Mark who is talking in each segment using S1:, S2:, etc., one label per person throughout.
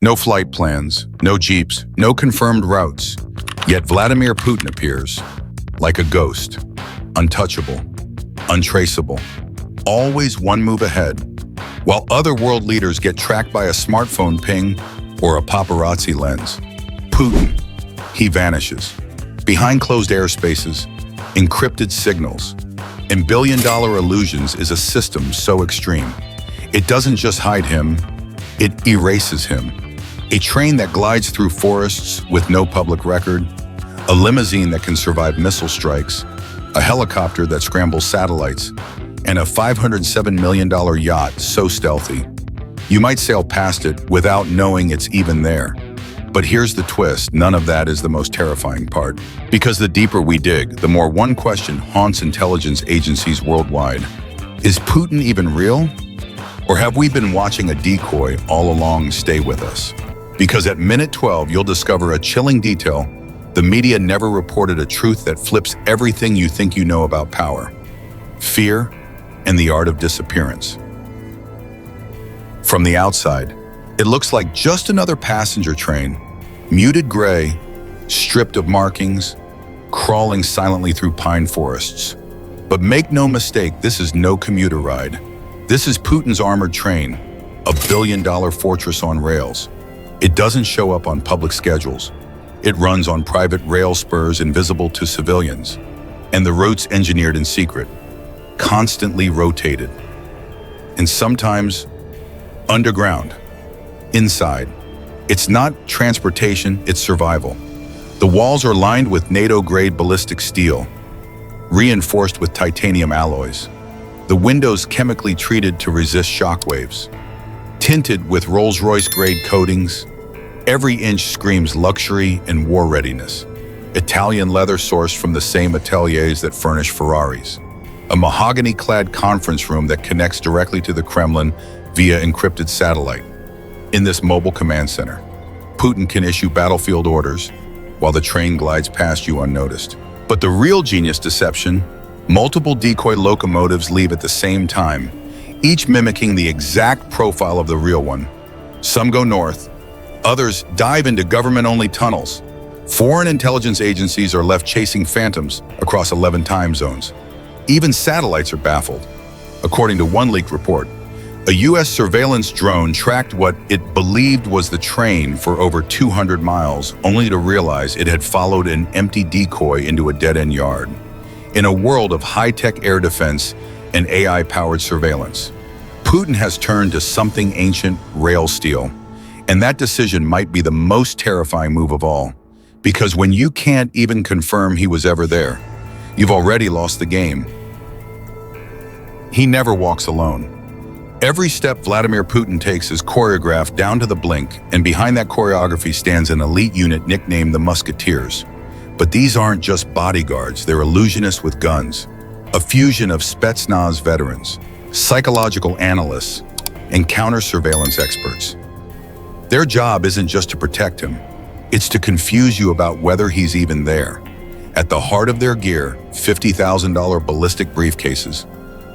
S1: No flight plans, no jeeps, no confirmed routes. Yet Vladimir Putin appears like a ghost, untouchable, untraceable, always one move ahead. While other world leaders get tracked by a smartphone ping or a paparazzi lens, Putin, he vanishes. Behind closed airspaces, encrypted signals, and billion-dollar illusions is a system so extreme. It doesn't just hide him, it erases him. A train that glides through forests with no public record, a limousine that can survive missile strikes, a helicopter that scrambles satellites, and a $507 million yacht so stealthy. You might sail past it without knowing it's even there. But here's the twist, none of that is the most terrifying part. Because the deeper we dig, the more one question haunts intelligence agencies worldwide. Is Putin even real? Or have we been watching a decoy all along? Stay with us. Because at minute 12, you'll discover a chilling detail. The media never reported a truth that flips everything you think you know about power, fear, and the art of disappearance. From the outside, it looks like just another passenger train, muted gray, stripped of markings, crawling silently through pine forests. But make no mistake, this is no commuter ride. This is Putin's armored train, a billion-dollar fortress on rails. It doesn't show up on public schedules. It runs on private rail spurs invisible to civilians, and the routes engineered in secret, constantly rotated, and sometimes underground, inside. It's not transportation, it's survival. The walls are lined with NATO-grade ballistic steel, reinforced with titanium alloys. The windows chemically treated to resist shockwaves, tinted with Rolls-Royce-grade coatings. Every inch screams luxury and war readiness. Italian leather sourced from the same ateliers that furnish Ferraris. A mahogany-clad conference room that connects directly to the Kremlin via encrypted satellite. In this mobile command center, Putin can issue battlefield orders while the train glides past you unnoticed. But the real genius deception, multiple decoy locomotives leave at the same time, each mimicking the exact profile of the real one. Some go north, others dive into government-only tunnels. Foreign intelligence agencies are left chasing phantoms across 11 time zones. Even satellites are baffled. According to one leaked report, a U.S. surveillance drone tracked what it believed was the train for over 200 miles, only to realize it had followed an empty decoy into a dead-end yard. In a world of high-tech air defense and AI-powered surveillance, Putin has turned to something ancient, rail steel. And that decision might be the most terrifying move of all, because when you can't even confirm he was ever there, you've already lost the game. He never walks alone. Every step Vladimir Putin takes is choreographed down to the blink, and behind that choreography stands an elite unit nicknamed the Musketeers. But these aren't just bodyguards, they're illusionists with guns, a fusion of Spetsnaz veterans, psychological analysts, and counter-surveillance experts. Their job isn't just to protect him, it's to confuse you about whether he's even there. At the heart of their gear, $50,000 ballistic briefcases,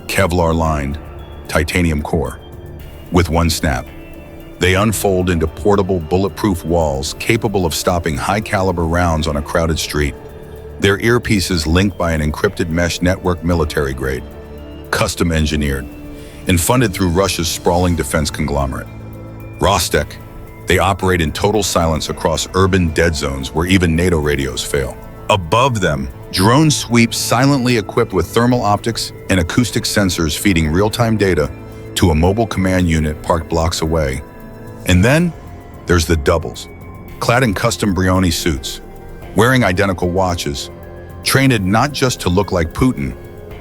S1: Kevlar-lined, titanium core. With one snap, they unfold into portable, bulletproof walls capable of stopping high-caliber rounds on a crowded street. Their earpieces linked by an encrypted mesh network, military-grade, custom-engineered, and funded through Russia's sprawling defense conglomerate, Rostec. They operate in total silence across urban dead zones where even NATO radios fail. Above them, drones sweep silently equipped with thermal optics and acoustic sensors feeding real-time data to a mobile command unit parked blocks away. And then there's the doubles, clad in custom Brioni suits, wearing identical watches, trained not just to look like Putin,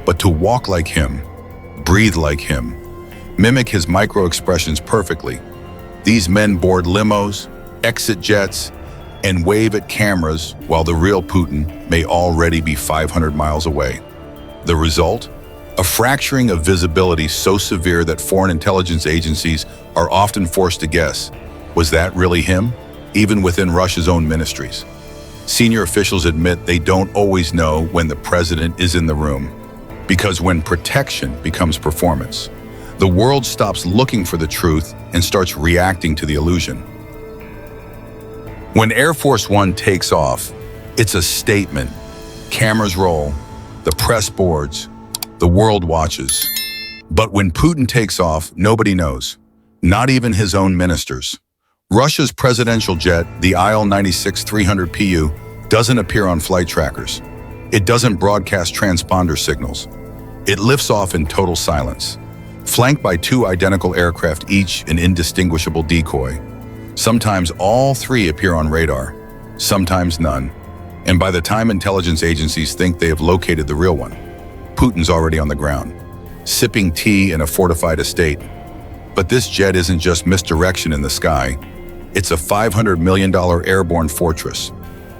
S1: but to walk like him, breathe like him, mimic his micro-expressions perfectly. These men board limos, exit jets, and wave at cameras while the real Putin may already be 500 miles away. The result? A fracturing of visibility so severe that foreign intelligence agencies are often forced to guess, was that really him? Even within Russia's own ministries. Senior officials admit they don't always know when the president is in the room, because when protection becomes performance, the world stops looking for the truth and starts reacting to the illusion. When Air Force One takes off, it's a statement. Cameras roll, the press boards, the world watches. But when Putin takes off, nobody knows, not even his own ministers. Russia's presidential jet, the Il-96-300PU, doesn't appear on flight trackers. It doesn't broadcast transponder signals. It lifts off in total silence, flanked by two identical aircraft, each an indistinguishable decoy. Sometimes all three appear on radar, sometimes none. And by the time intelligence agencies think they have located the real one, Putin's already on the ground, sipping tea in a fortified estate. But this jet isn't just misdirection in the sky. It's a $500 million airborne fortress.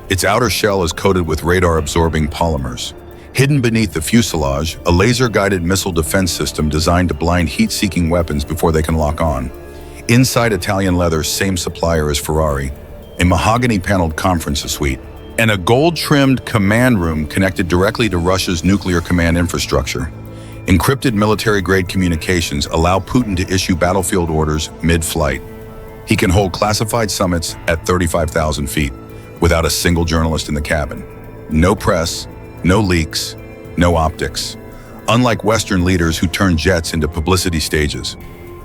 S1: Its outer shell is coated with radar-absorbing polymers. Hidden beneath the fuselage, a laser-guided missile defense system designed to blind heat-seeking weapons before they can lock on. Inside Italian leather, same supplier as Ferrari, a mahogany-paneled conference suite, and a gold-trimmed command room connected directly to Russia's nuclear command infrastructure. Encrypted military-grade communications allow Putin to issue battlefield orders mid-flight. He can hold classified summits at 35,000 feet without a single journalist in the cabin. No press, no leaks, no optics. Unlike Western leaders who turn jets into publicity stages,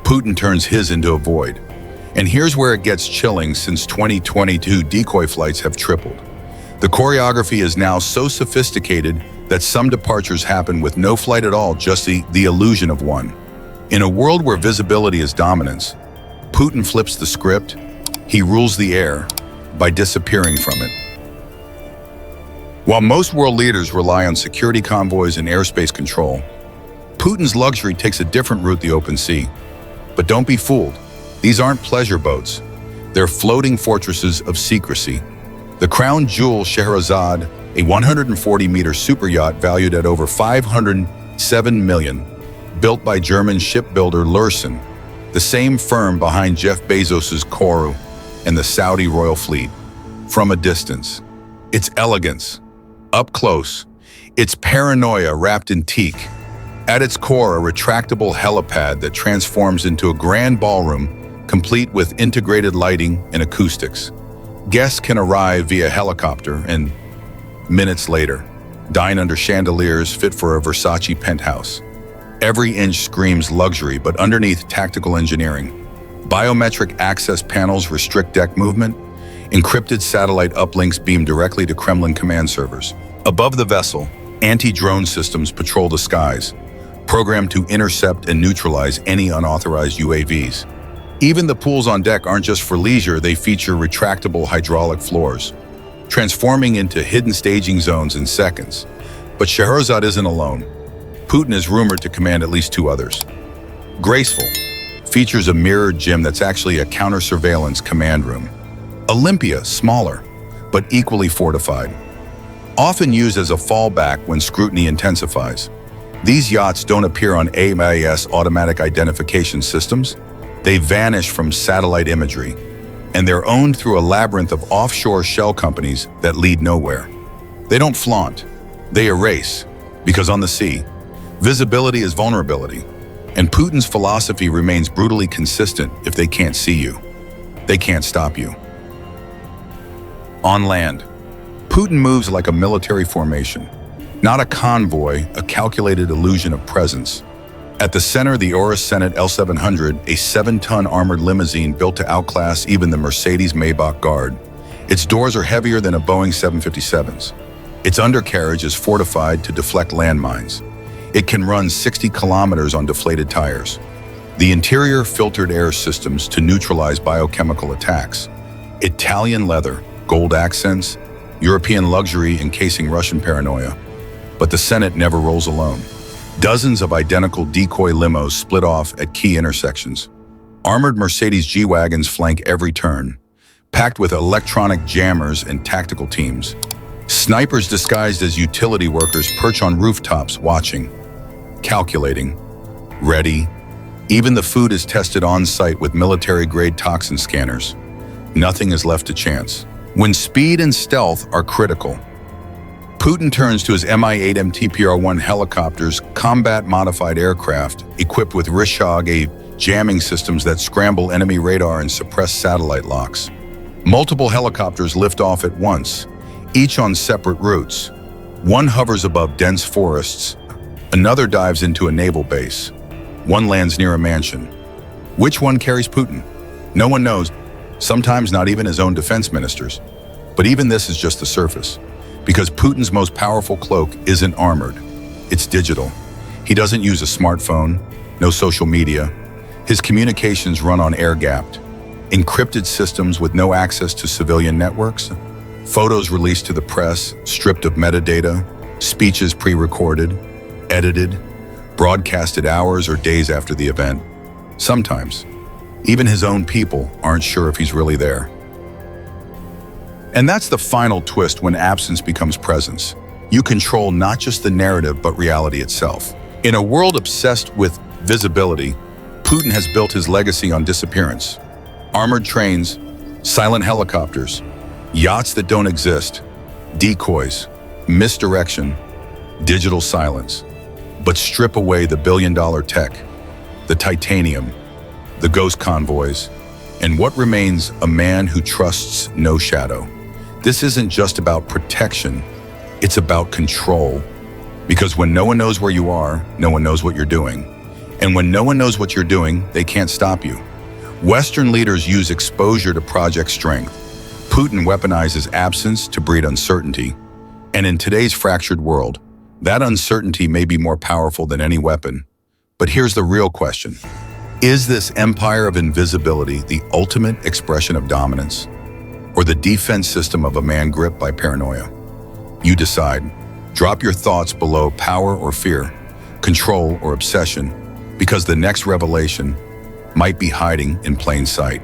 S1: Putin turns his into a void. And here's where it gets chilling. Since 2022, decoy flights have tripled. The choreography is now so sophisticated that some departures happen with no flight at all, just the illusion of one. In a world where visibility is dominance, Putin flips the script. He rules the air by disappearing from it. While most world leaders rely on security convoys and airspace control, Putin's luxury takes a different route: the open sea. But don't be fooled. These aren't pleasure boats. They're floating fortresses of secrecy. The crown jewel Scheherazade, a 140-meter super yacht valued at over $507 million, built by German shipbuilder Lursen, the same firm behind Jeff Bezos's Kourou and the Saudi royal fleet. From a distance, its elegance. Up close, its paranoia wrapped in teak. At its core, a retractable helipad that transforms into a grand ballroom, complete with integrated lighting and acoustics. Guests can arrive via helicopter and, minutes later, dine under chandeliers fit for a Versace penthouse. Every inch screams luxury, but underneath, tactical engineering. Biometric access panels restrict deck movement. Encrypted satellite uplinks beam directly to Kremlin command servers. Above the vessel, anti-drone systems patrol the skies, programmed to intercept and neutralize any unauthorized UAVs. Even the pools on deck aren't just for leisure. They feature retractable hydraulic floors, transforming into hidden staging zones in seconds. But Scheherazade isn't alone. Putin is rumored to command at least two others. Graceful features a mirrored gym that's actually a counter-surveillance command room. Olympia, smaller, but equally fortified. Often used as a fallback when scrutiny intensifies. These yachts don't appear on AIS automatic identification systems. They vanish from satellite imagery, and they're owned through a labyrinth of offshore shell companies that lead nowhere. They don't flaunt, they erase, because on the sea, visibility is vulnerability, and Putin's philosophy remains brutally consistent: if they can't see you, they can't stop you. On land, Putin moves like a military formation, not a convoy, a calculated illusion of presence. At the center, the Aurus Senate L700, a 7-ton armored limousine built to outclass even the Mercedes-Maybach Guard. Its doors are heavier than a Boeing 757's. Its undercarriage is fortified to deflect landmines. It can run 60 kilometers on deflated tires. The interior filtered air systems to neutralize biochemical attacks. Italian leather, gold accents, European luxury encasing Russian paranoia. But the Senate never rolls alone. Dozens of identical decoy limos split off at key intersections. Armored Mercedes G-Wagons flank every turn, packed with electronic jammers and tactical teams. Snipers disguised as utility workers perch on rooftops watching, calculating, ready. Even the food is tested on-site with military-grade toxin scanners. Nothing is left to chance. When speed and stealth are critical, Putin turns to his Mi-8 MTPR-1 helicopters, combat-modified aircraft equipped with Rishog, jamming systems that scramble enemy radar and suppress satellite locks. Multiple helicopters lift off at once, each on separate routes. One hovers above dense forests, another dives into a naval base, one lands near a mansion. Which one carries Putin? No one knows, sometimes not even his own defense ministers. But even this is just the surface, because Putin's most powerful cloak isn't armored, it's digital. He doesn't use a smartphone, no social media. His communications run on air-gapped, encrypted systems with no access to civilian networks, photos released to the press, stripped of metadata, speeches pre-recorded, edited, broadcasted hours or days after the event. Sometimes, even his own people aren't sure if he's really there. And that's the final twist when absence becomes presence. You control not just the narrative, but reality itself. In a world obsessed with visibility, Putin has built his legacy on disappearance. Armored trains, silent helicopters, yachts that don't exist, decoys, misdirection, digital silence. But strip away the billion-dollar tech, the titanium, the ghost convoys, and what remains a man who trusts no shadow. This isn't just about protection, it's about control. Because when no one knows where you are, no one knows what you're doing. And when no one knows what you're doing, they can't stop you. Western leaders use exposure to project strength. Putin weaponizes absence to breed uncertainty. And in today's fractured world, that uncertainty may be more powerful than any weapon. But here's the real question. Is this empire of invisibility the ultimate expression of dominance, or the defense system of a man gripped by paranoia? You decide. Drop your thoughts below power or fear, control or obsession, because the next revelation might be hiding in plain sight.